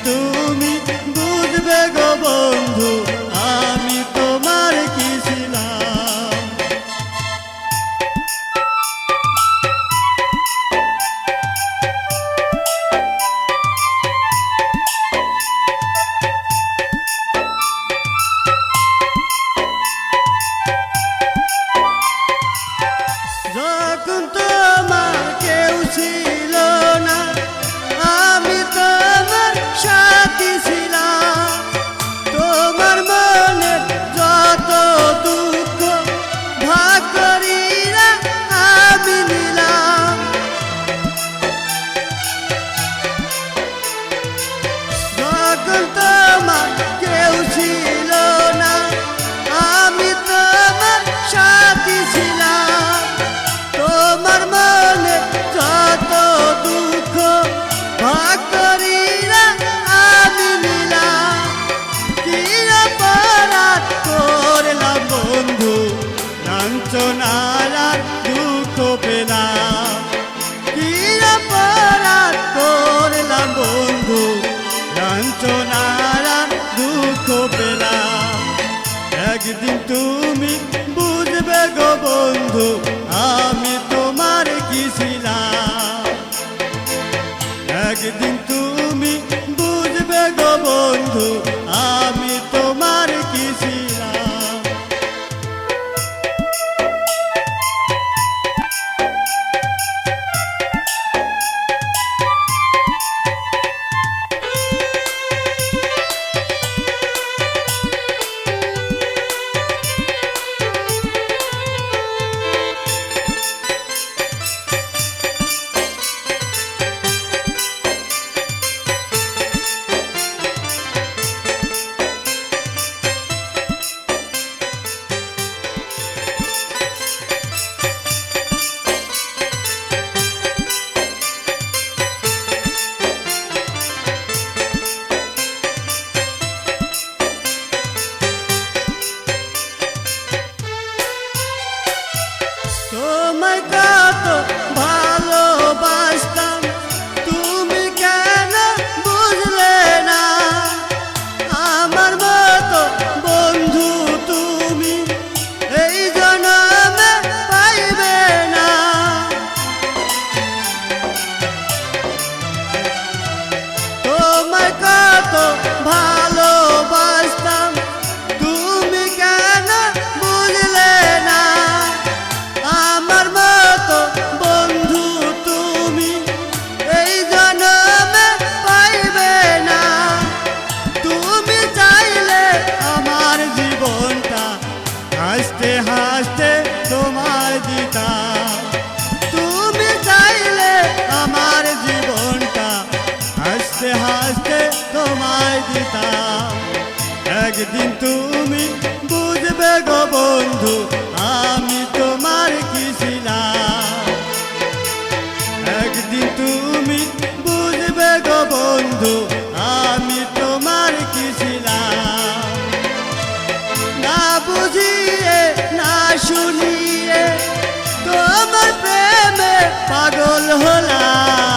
তুমি বুঝবে গো বন্ধু আমি তোমার কি ছিলাম। যখন তোমার কেউ ছিল না আমি তোমার সাথী ছিলাম, তোমার মনে যত দুঃখ ভাগ করিয়া আমি নিলাম। যখন তোমার কেউ ছিল না আমি তোমার সাথী ছিলাম, তোমার মনে যত দুঃখ ভাগ করিয়া আমি নিলাম। কি অপরাধ করলাম বন্ধু লাঞ্ছনার আর দুঃখ পেলাম। কি অপরাধ করলাম বন্ধু লাঞ্ছনার আর দুঃখ পেলাম। একদিন তুমি বুঝবে গো বন্ধু আমি তোমার কি ছিলাম। একদিন তুমি বুঝবে গো বন্ধু আমি তোমার কি ছিলাম। তোমায় কত ভালোবাসতাম তুমি কেন বুঝলে না, আমার মতো বন্ধু তুমি এই জন্মে পাইবে না। তোমায় কত ভালোবাসতাম তুমি কেন বুঝলে না, আমার মতো বন্ধু তুমি এই জন্মে পাইবে না। তুমি চাইলে আমার জীবনটা হাসতে হাসতে তোমায় দিতাম। তুমি চাইলে আমার জীবনটা হাসতে হাসতে তোমায় দিতাম। একদিন তুমি বুঝবে গো বন্ধু আমি তোমার কি ছিলাম। একদিন তুমি বুঝবে গো বন্ধু আমি তোমার কি ছিলাম। না বুঝিয়ে না শুনিয়ে তোমার প্রেমে পাগল হলাম।